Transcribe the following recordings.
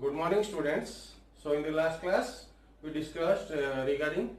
Good morning, students. So in the last class we discussed regarding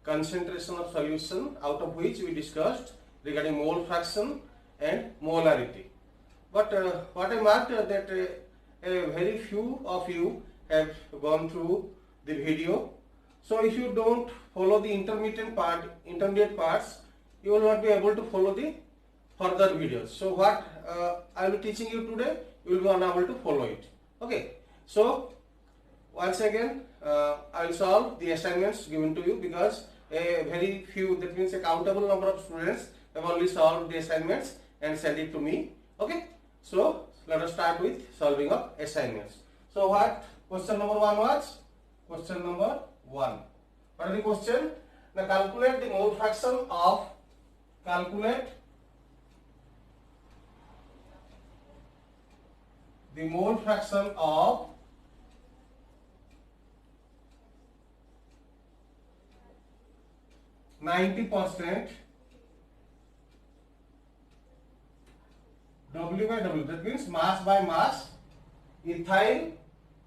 concentration of solution, out of which we discussed regarding mole fraction and molarity. But what I marked that a very few of you have gone through the video. So if you don't follow the intermediate parts, you will not be able to follow the further videos. So what I will be teaching you today, you will be unable to follow it. Okay. So once again, I will solve the assignments given to you because a very few, that means a countable number of students have only solved the assignments and sent it to me. Okay. So let us start with solving of assignments. So what question number 1 was? Question number 1. What is the question? Now calculate the mole fraction of 90% W by W, that means mass by mass, ethyl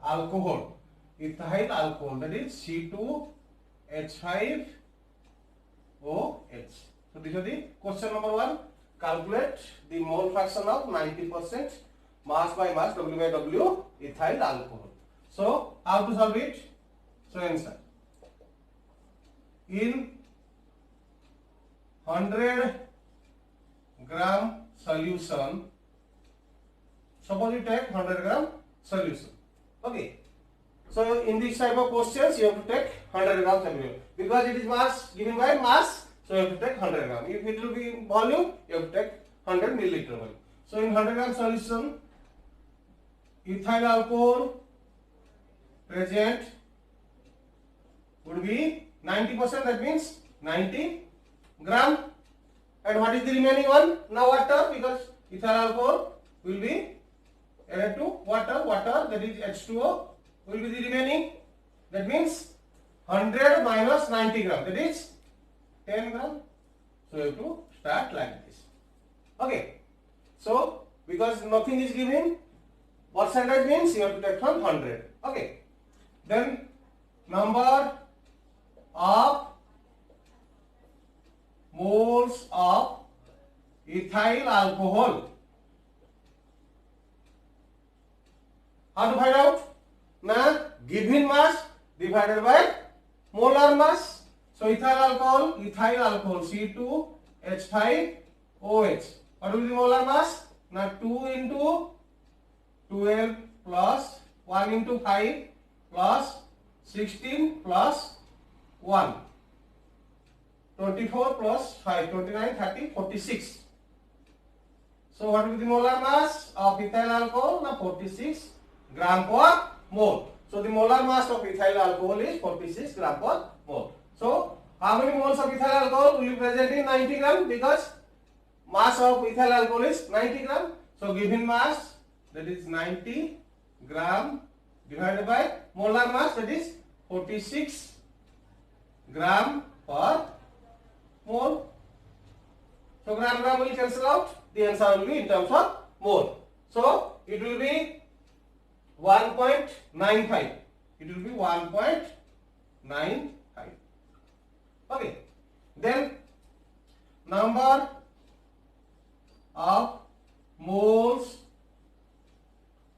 alcohol, that is C2H5OH. So this is the question number 1. Calculate the mole fraction of 90% mass by mass, W by W, ethyl alcohol. So how to solve it? So answer. In 100 gram solution, suppose you take 100 gram solution. Okay. So in this type of questions, you have to take 100 grams solution because it is mass given by mass. So you have to take 100 gram. If it will be in volume, you have to take 100 milliliter volume. So in 100 gram solution, ethyl alcohol present would be 90%. That means 90 gram. And what is the remaining one? Now water, because ethyl alcohol will be added to water, that is H2O will be the remaining. That means 100 minus 90 gram, that is 10 gram. So you have to start like this. Okay. So because nothing is given, percentage means you have to take from 100. Okay. Then number of moles of ethyl alcohol. How to find out? Now given mass divided by molar mass. So ethyl alcohol C2H5OH. What will be the molar mass? Now 2 into 12 plus 1 into 5 plus 16 plus 1. 24 plus 5, 29, 30, 46. So what will be the molar mass of ethyl alcohol? Now 46 gram per mole. So the molar mass of ethyl alcohol is 46 gram per mole. So how many moles of ethyl alcohol will be present in 90 gram? Because mass of ethyl alcohol is 90 gram. So given mass, that is 90 gram divided by molar mass, that is 46 gram per mole. So gram will cancel out. The answer will be in terms of mole. So it will be 1.95. It will be 1.95. Okay. Then number of moles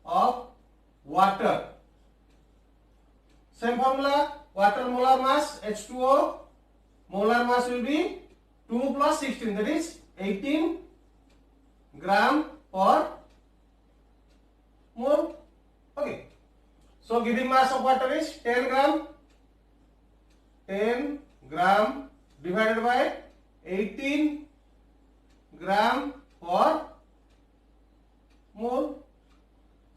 of water. Same formula. Water molar mass H2O. Molar mass will be 2 plus 16, that is 18 gram per mole. Okay. So given mass of water is 10 gram. 10 gram divided by 18 gram per mole.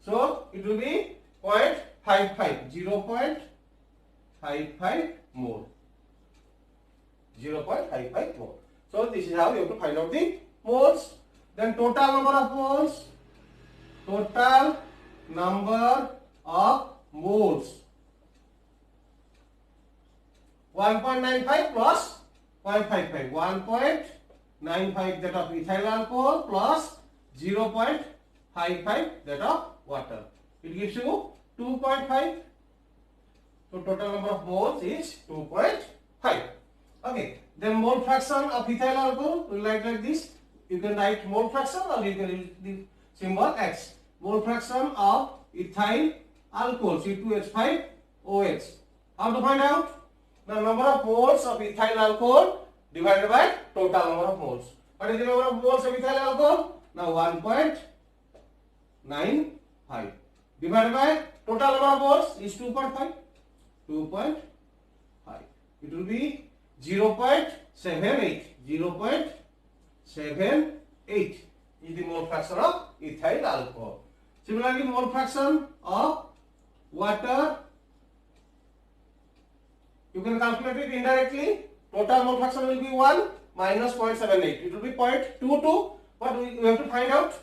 So it will be 0.55, 0.55 mole. 0.55 mole. So this is how you have to find out the moles. Then total number of moles. Total number of moles. 1.95 plus 0.55. 1.95 that of ethyl alcohol plus 0.55 that of water. It gives you 2.5. So total number of moles is 2.5. Okay. Then mole fraction of ethyl alcohol we write like this. You can write mole fraction or you can use the symbol X. Mole fraction of ethyl alcohol C2H5OH. How to find out? The number of moles of ethyl alcohol divided by total number of moles. What is the number of moles of ethyl alcohol? Now 1.95 divided by total number of moles is 2.5. 2.5. It will be 0.78. 0.78 is the mole fraction of ethyl alcohol. Similarly, mole fraction of water, you can calculate it indirectly. Total mole fraction will be 1 minus 0.78. It will be 0.22. But we have to find out.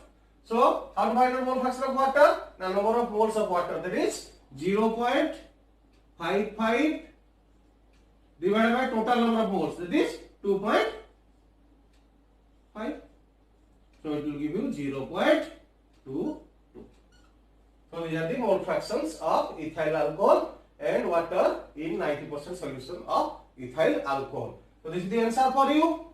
So, how to find out mole fraction of water? The number of moles of water, that is 0.55 divided by total number of moles, that is 2.5. So, it will give you 0.22. So, these are the mole fractions of ethyl alcohol and water in 90% solution of ethyl alcohol. So, this is the answer for you.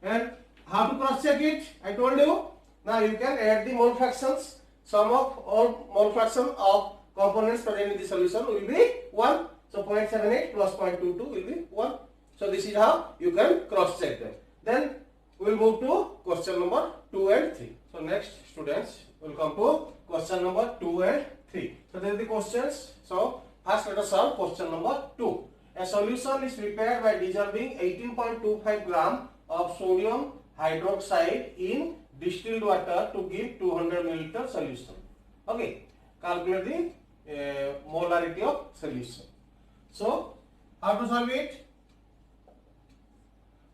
And how to cross check it? I told you. Now, you can add the mole fractions. Sum of all mole fraction of components present in the solution will be 1. So, 0.78 plus 0.22 will be 1. So, this is how you can cross check them. Then, we will move to question number 2 and 3. So, next students will come to question number 2 and 3. So, there are the questions. So, first let us solve question number 2. A solution is prepared by dissolving 18.25 gram of sodium hydroxide in distilled water to give 200 milliliter solution. Okay, calculate the molarity of solution. So, how to solve it?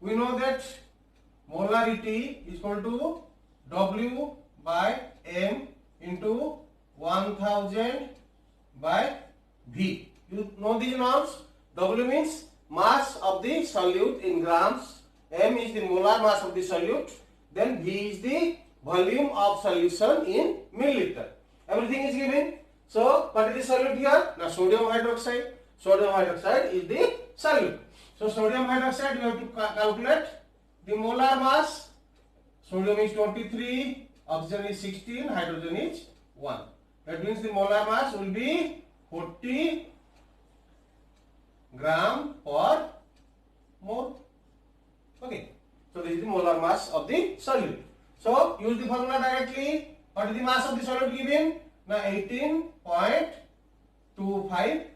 We know that molarity is equal to W by M into 1000 by V. You know these norms. W means mass of the solute in grams. M is the molar mass of the solute. Then V is the volume of solution in milliliter. Everything is given. So, what is the solute here? Now, sodium hydroxide. Sodium hydroxide is the solute. So, sodium hydroxide you have to calculate the molar mass. Sodium is 23, oxygen is 16, hydrogen is 1. That means the molar mass will be 40 gram per mole. Okay. So, this is the molar mass of the solute. So, use the formula directly. What is the mass of the solute given? Now, 18.25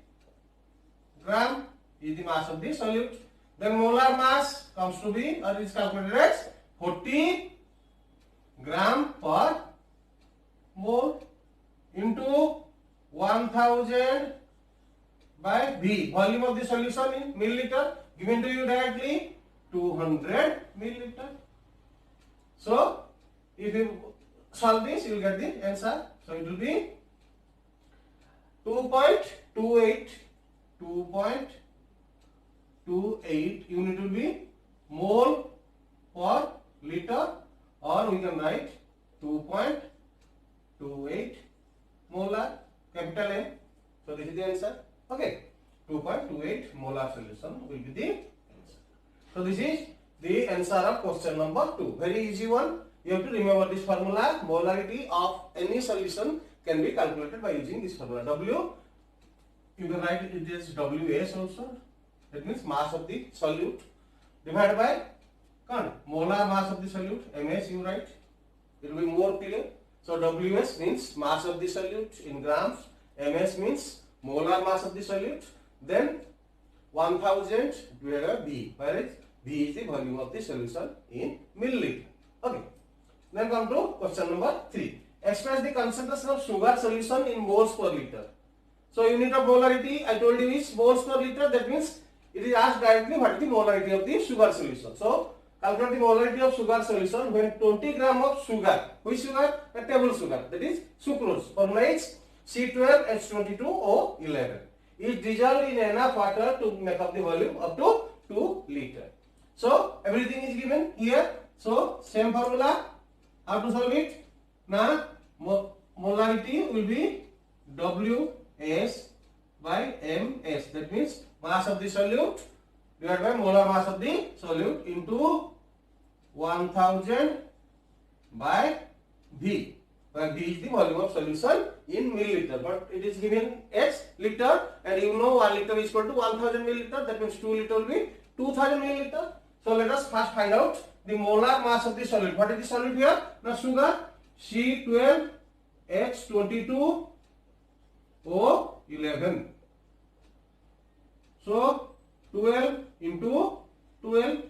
gram is the mass of the solute. Then molar mass comes to be, or is calculated as 40 gram per mole into 1000 by V, volume of the solution in milliliter, given to you directly 200 milliliter. So, if you solve this, you will get the answer. So, it will be 2.28 unit will be mole per liter, or we can write 2.28 molar, capital M. So, this is the answer. Okay, 2.28 molar solution will be the answer. So, this is the answer of question number 2. Very easy one. You have to remember this formula. Molarity of any solution can be calculated by using this formula. W, you can write it as WS also. That means mass of the solute divided by molar mass of the solute. MS you write. It will be more clear. So, WS means mass of the solute in grams. MS means molar mass of the solute. Then 1000 divided by V, whereas V is the volume of the solution in milliliter. Okay. Then come to question number 3. Express the concentration of sugar solution in moles per liter. So, unit of molarity I told you is moles per liter. That means it is asked directly what is the molarity of the sugar solution. So, calculate the molarity of sugar solution when 20 gram of sugar. Which sugar? A table sugar. That is sucrose. Formula is C12H22O11. Is dissolved in enough water to make up the volume up to 2 liter. So, everything is given here. So, same formula. How to solve it? Now, molarity will be WM S by ms. That means mass of the solute divided by molar mass of the solute into 1000 by V, where V is the volume of solution in milliliter, but it is given as liter, and you know 1 liter is equal to 1000 milliliter. That means 2 liter will be 2000 milliliter. So let us first find out the molar mass of the solute. What is the solute here? Now sugar C12H22O11. So 12 into 12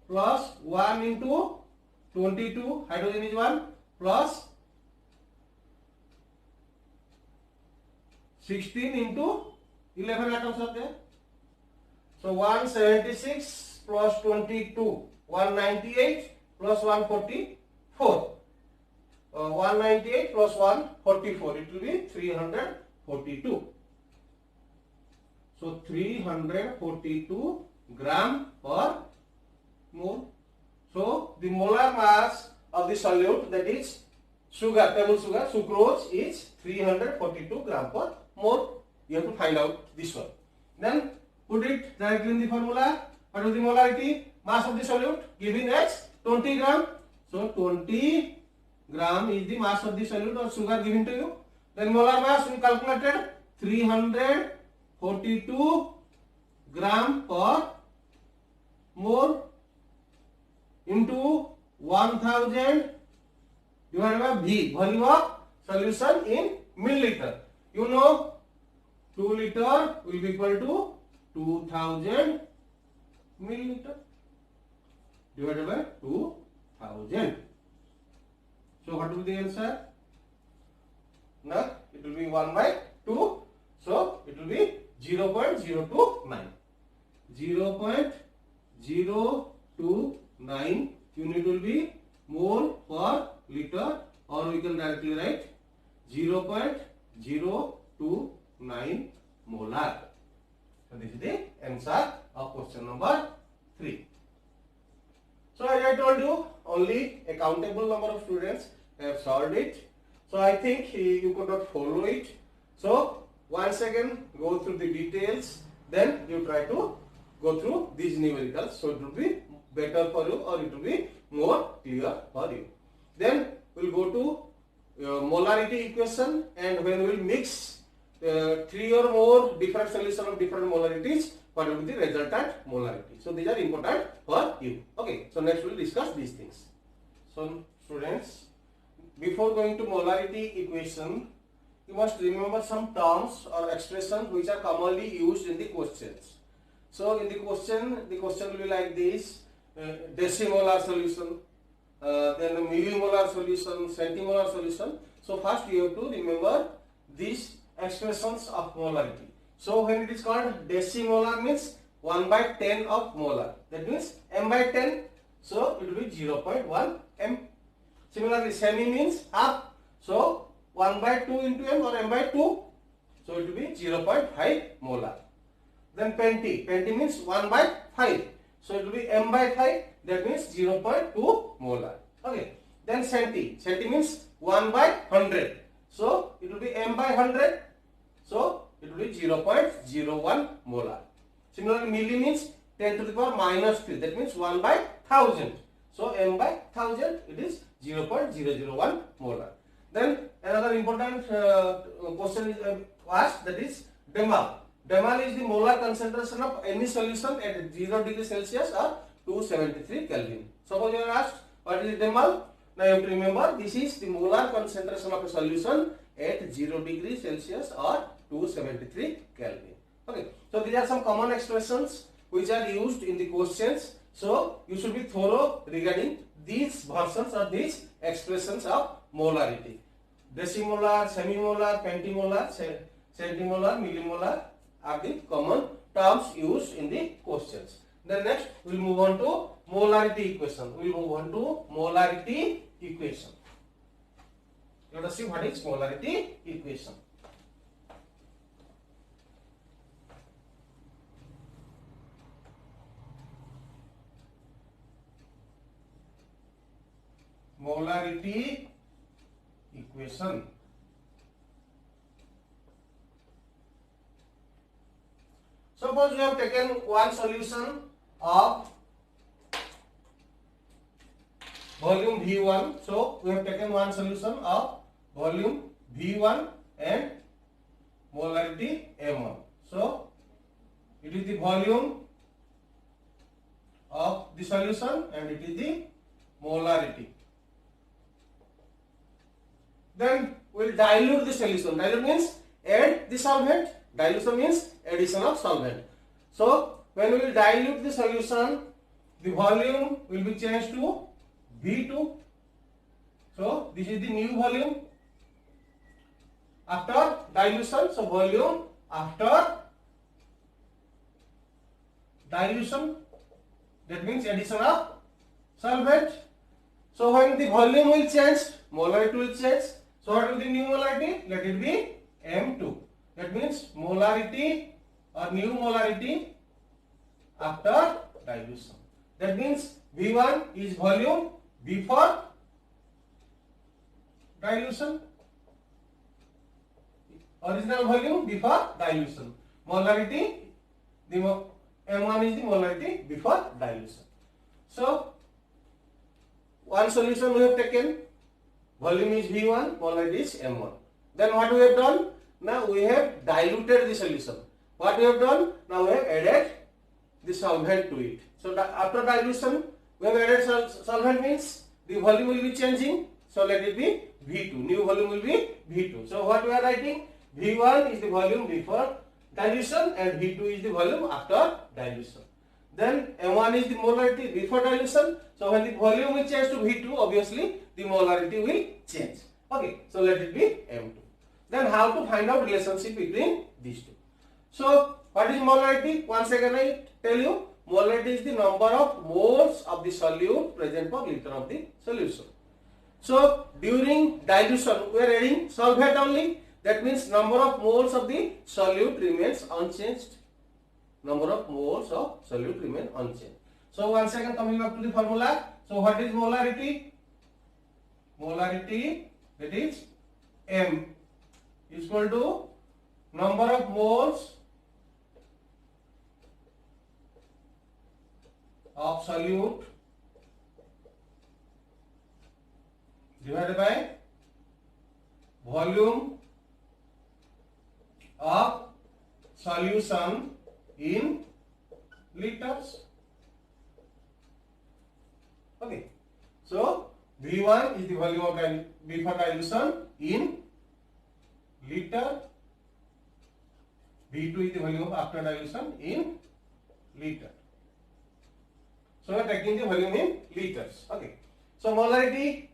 plus 1 into 22, hydrogen is 1, plus 16 into 11 atoms are there. So 176 plus 22, 198 plus 144. 198 plus 144, it will be 342. So 342 gram per mole. So the molar mass of the solute, that is sugar, table sugar, sucrose, is 342 gram per mole. You have to find out this one. Then put it directly in the formula. What is the molarity? Mass of the solute given as 20 gram. So 20 gram is the mass of the solute or sugar given to you. Then molar mass we calculated 342 gram per mole into 1000 divided by V, volume of solution in milliliter. You know 2 liter will be equal to 2000 milliliter divided by 2000. So what will be the answer? Now it will be 1 by 2. So it will be 0.029. 0.029 unit will be mole per liter, or we can directly write 0.029 molar. So this is the answer of question number 3. So as I told you, only a countable number of students have solved it. So I think you could not follow it. So once again go through the details, then you try to go through these numericals. So it will be better for you, or it will be more clear for you. Then we will go to molarity equation, and when we will mix 3 or more different solutions of different molarities, what will be the resultant molarity. So these are important for you. Okay, so next we will discuss these things. So students, before going to molarity equation, you must remember some terms or expressions which are commonly used in the questions. So in the question will be like this: decimolar solution, then the millimolar solution, centimolar solution. So first you have to remember these expressions of molarity. So when it is called decimolar, means 1 by 10 of molar. That means m by 10. So it will be 0.1 m. Similarly, semi means half. So 1 by 2 into m, or m by 2. So it will be 0.5 molar. Then penti means 1 by 5. So it will be m by 5. That means 0.2 molar. Okay. Then centi means 1 by 100. So it will be m by 100. So it will be 0.01 molar. Similarly, milli means 10 to the power minus 3. That means 1 by 1000. So m by 1000, it is 0.001 molar. Then another important question is asked, that is demal. Demal is the molar concentration of any solution at 0 degree Celsius or 273 Kelvin. Suppose you are asked what is demal. Now you have to remember, this is the molar concentration of a solution at 0 degree Celsius or 273 Kelvin. Okay, so these are some common expressions which are used in the questions. So you should be thorough regarding these versions or these expressions of molarity. Decimolar, semimolar, pentimolar, centimolar, millimolar are the common terms used in the questions. Then next we will move on to molarity equation. We will move on to molarity equation. Let us see what is molarity equation. Molarity equation. suppose we have taken one solution of volume V1. So we have taken one solution of volume V1 and molarity M1. So it is the volume of the solution and it is the molarity. Then we will dilute the solution. Dilute means add the solvent. Dilution means addition of solvent. So when we will dilute the solution, the volume will be changed to V2. So this is the new volume after dilution. So volume after dilution, that means addition of solvent. So when the volume will change, molarity will change. So what will be the new molarity? Let it be M2. That means molarity or new molarity after dilution. That means V1 is volume before dilution. Original volume before dilution. Molarity, the M1 is the molarity before dilution. So one solution we have taken, volume is V1, molarity is M1. Then what we have done? Now we have diluted the solution. What we have done? Now we have added the solvent to it. So after dilution, we have added solvent means the volume will be changing. So let it be V2. New volume will be V2. So what we are writing? V1 is the volume before dilution and V2 is the volume after dilution. Then M1 is the molarity before dilution. So when the volume will change to V2, obviously the molarity will change. Okay, so let it be M2. Then how to find out relationship between these two? So what is molarity? Once again I tell you, molarity is the number of moles of the solute present per liter of the solution. So during dilution we are adding solvent only. That means number of moles of the solute remains unchanged. Number of moles of solute remain unchanged. So once again coming back to the formula. So what is molarity? Molarity, that is M is equal to number of moles of solute divided by volume of solution in liters. Okay, so V1 is the volume of before dilution in liter. V2 is the volume of after dilution in liter. So we are taking the volume in liters. Okay, so molarity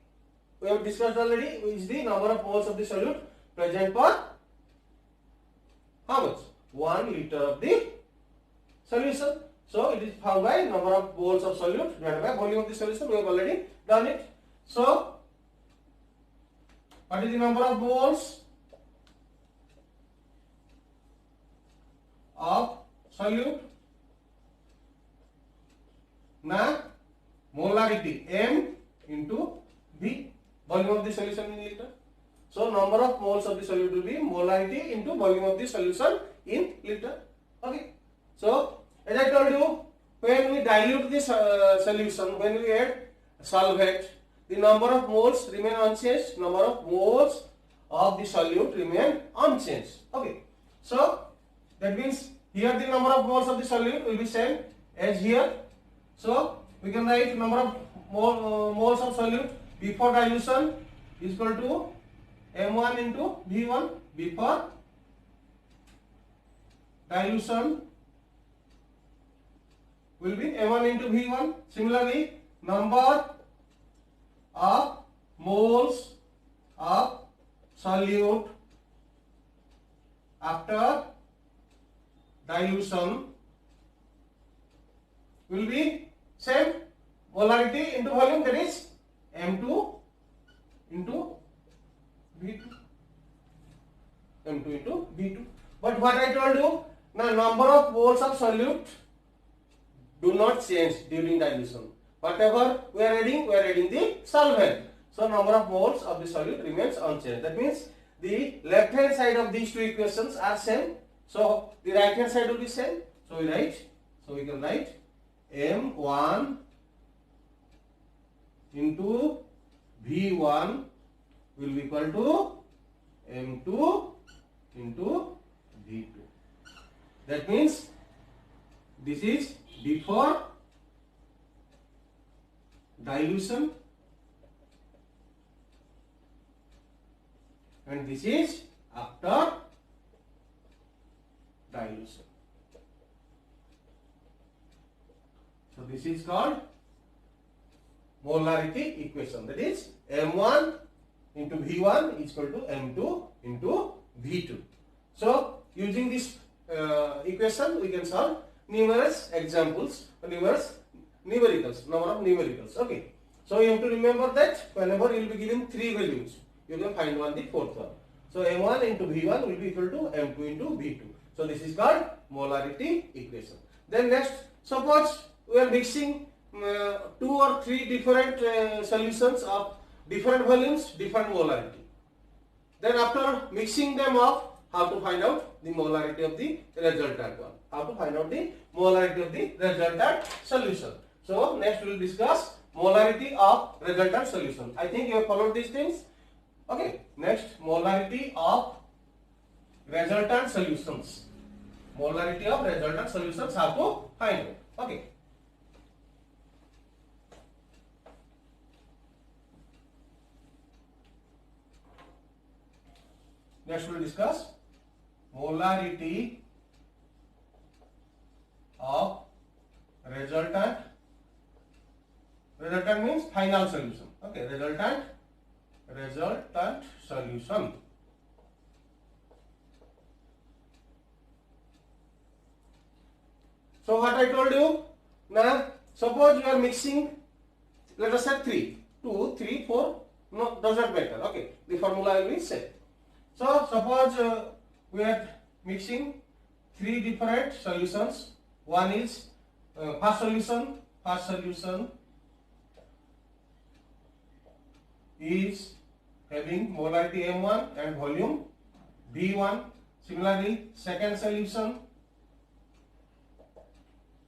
we have discussed already, is the number of moles of the solute present per how much? 1 liter of the solution. So it is found by number of moles of solute divided by volume of the solution. We have already done it. So what is the number of moles of solute? Now molarity M into V, volume of the solution in liter. So number of moles of the solute will be molarity into volume of the solution in liter. Okay. So as I told you, when we dilute the solution, when we add solvent, the number of moles remain unchanged. Number of moles of the solute remain unchanged. Okay. So that means here the number of moles of the solute will be same as here. So we can write number of moles of solute before dilution is equal to M1 into V1 before dilution will be M1 into V1. Similarly, number of moles of solute after dilution will be same, molarity into volume, that is M2 into V2. M2 into V2. But what I told you, now number of moles of solute do not change during dilution. Whatever we are adding the solvent. So number of moles of the solute remains unchanged. That means the left hand side of these two equations are same. So the right hand side will be same. So we can write M1 into V1 will be equal to M2 into V2. That means this is before dilution and this is after dilution. So this is called molarity equation. That is M1 into V1 is equal to M2 into V2. So using this equation we can solve numerous examples, numerous numericals, number of numericals. Okay. So you have to remember that whenever you will be given three values, you can find one the fourth one. So M1 into V1 will be equal to M2 into V2. So this is called molarity equation. Then next, suppose we are mixing two or three different solutions of different volumes, different molarity. Then after mixing them up, how to find out the molarity of the resultant one? How to find out the molarity of the resultant solution? So next we will discuss molarity of resultant solution. I think you have followed these things. Okay. Next, molarity of resultant solutions. Molarity of resultant solutions, how to find out? Okay. Next we will discuss molarity of resultant. Resultant means final solution. Okay, resultant solution. So what I told you, now suppose you are mixing, let us say 3, 2, 3, 4, no, does not matter. Okay, the formula will be same. So suppose we are mixing three different solutions. One is first solution is having molarity M1 and volume V1. Similarly, second solution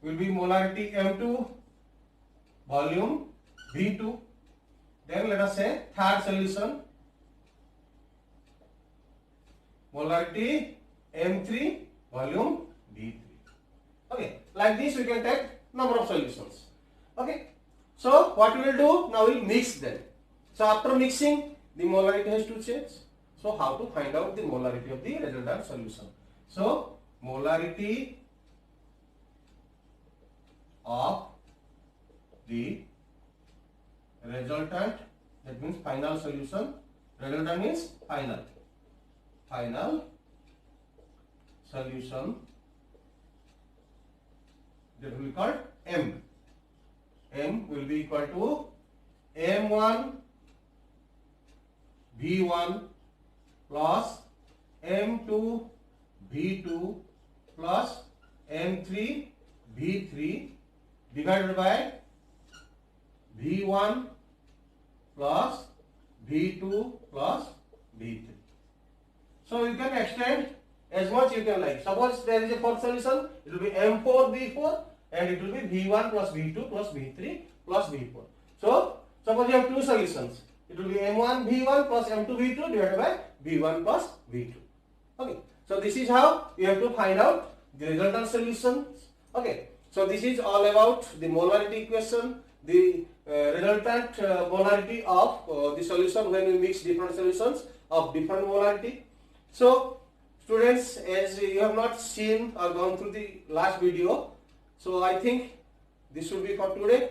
will be molarity M2, volume V2. Then let us say third solution, molarity M3, volume V3. Okay, like this we can take number of solutions. Okay, so what we will do now, we will mix them. So after mixing, the molarity has to change. So how to find out the molarity of the resultant solution? So molarity of the resultant, that means final solution. Resultant means final solution, that will be called M. M will be equal to M1 V1 plus M2 V2 plus M3 V3 divided by V1 plus V2 plus V3. So you can extend as much you can like. Suppose there is a fourth solution, it will be M4 V4 and it will be V1 plus V2 plus V3 plus V4. So suppose you have two solutions, it will be M1 V1 plus M2 V2 divided by V1 plus V2. Okay. So this is how you have to find out the resultant solutions. Okay. So this is all about the molarity equation, the resultant molarity of the solution when we mix different solutions of different molarity. So students, as you have not seen or gone through the last video, so I think this should be for today.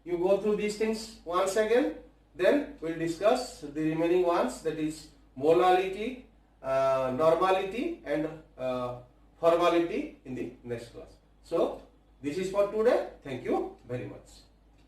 You go through these things once again, then we will discuss the remaining ones, that is molality, normality and formality in the next class. So this is for today. Thank you very much.